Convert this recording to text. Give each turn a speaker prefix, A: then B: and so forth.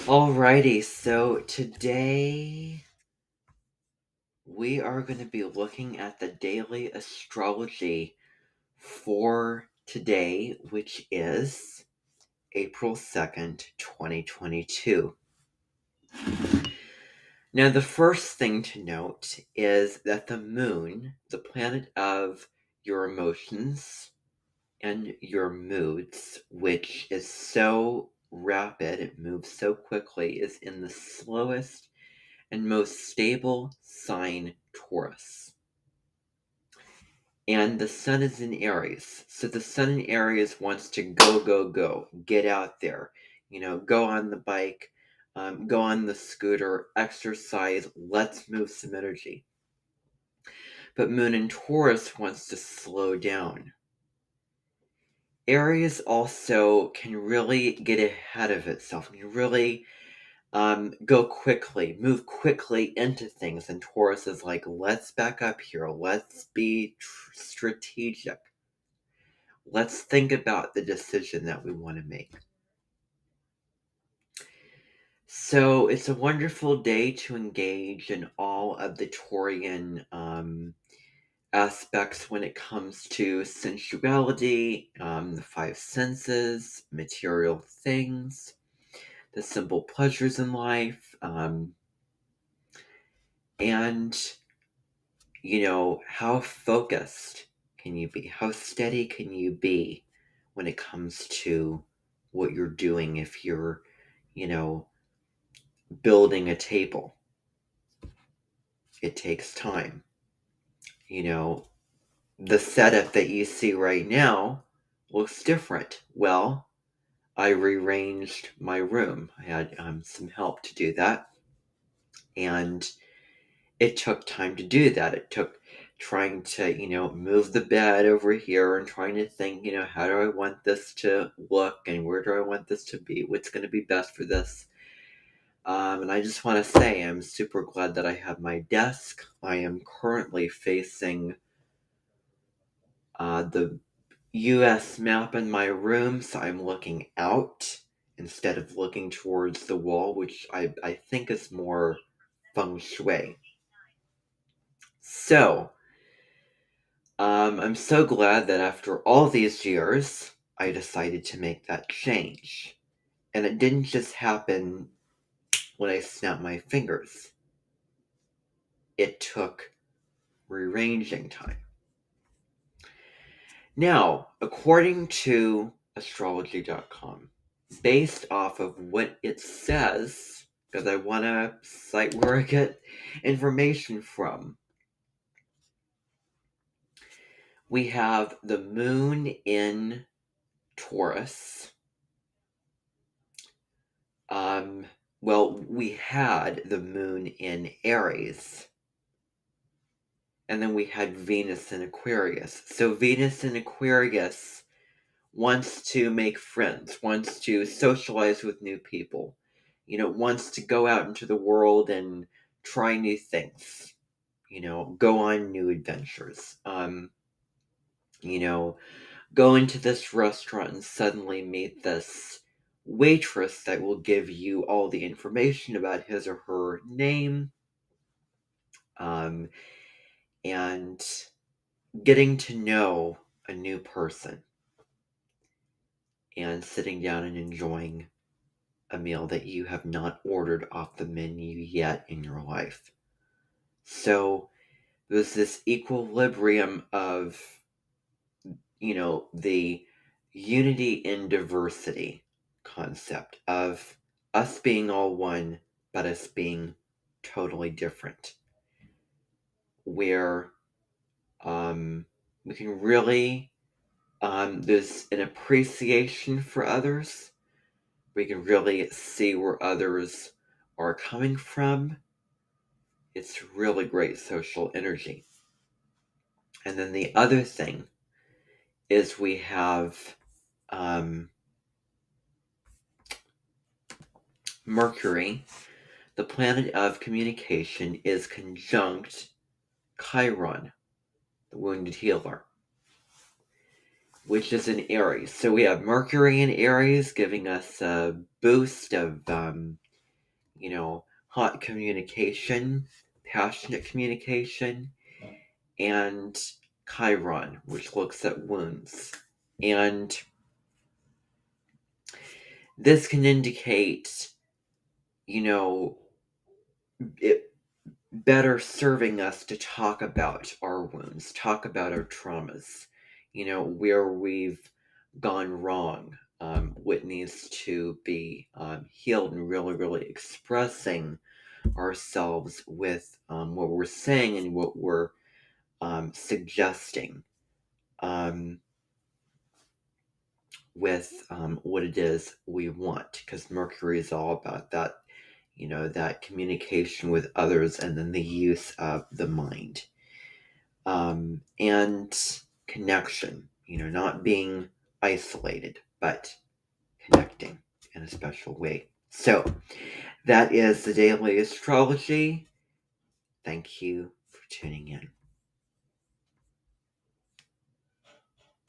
A: Alrighty, so today we are going to be looking at the daily astrology for today, which is April 2nd, 2022. Now, the first thing to note is that the moon, the planet of your emotions and your moods, which is so rapid, it moves so quickly, is in the slowest and most stable sign, Taurus. And the sun is in Aries. So the sun in Aries wants to go, go, go. Get out there. Go on the bike, go on the scooter, exercise. Let's move some energy. But moon in Taurus wants to slow down. Aries also can really get ahead of itself, can really go quickly, move quickly into things. And Taurus is like, let's back up here. Let's be strategic. Let's think about the decision that we want to make. So it's a wonderful day to engage in all of the Taurian aspects when it comes to sensuality, the five senses, material things, the simple pleasures in life, and how focused can you be? How steady can you be when it comes to what you're doing if you're, you know, building a table? It takes time. The setup that you see right now looks different. Well, I rearranged my room. I had some help to do that. And it took time to do that. It took trying to, move the bed over here and trying to think, how do I want this to look and where do I want this to be? What's going to be best for this? And I just want to say I'm super glad that I have my desk. I am currently facing the US map in my room, so I'm looking out instead of looking towards the wall, which I think is more feng shui. So, I'm so glad that after all these years, I decided to make that change. And it didn't just happen when I snapped my fingers. It took rearranging time. Now, according to astrology.com, based off of what it says, because I want to cite where I get information from, we have the moon in Taurus. We had the moon in Aries, and then we had Venus in Aquarius. So Venus in Aquarius wants to make friends, wants to socialize with new people, wants to go out into the world and try new things, go on new adventures. You know, Go into this restaurant and suddenly meet this waitress that will give you all the information about his or her name, um, and getting to know a new person and sitting down and enjoying a meal that you have not ordered off the menu yet in your life. So there's this equilibrium of, the unity in diversity concept of us being all one, but us being totally different, where we can really, there's an appreciation for others. We can really see where others are coming from. It's really great social energy. And then the other thing is we have Mercury, the planet of communication, is conjunct Chiron, the wounded healer, which is in Aries. So we have Mercury in Aries giving us a boost of hot communication, passionate communication, and Chiron, which looks at wounds. And this can indicate, it better serving us to talk about our wounds, talk about our traumas, where we've gone wrong, what needs to be healed, and really, really expressing ourselves with what we're saying and what we're suggesting, with what it is we want, because Mercury is all about that, that communication with others, and then the use of the mind, and connection, not being isolated, but connecting in a special way. So that is the daily astrology. Thank you for tuning in.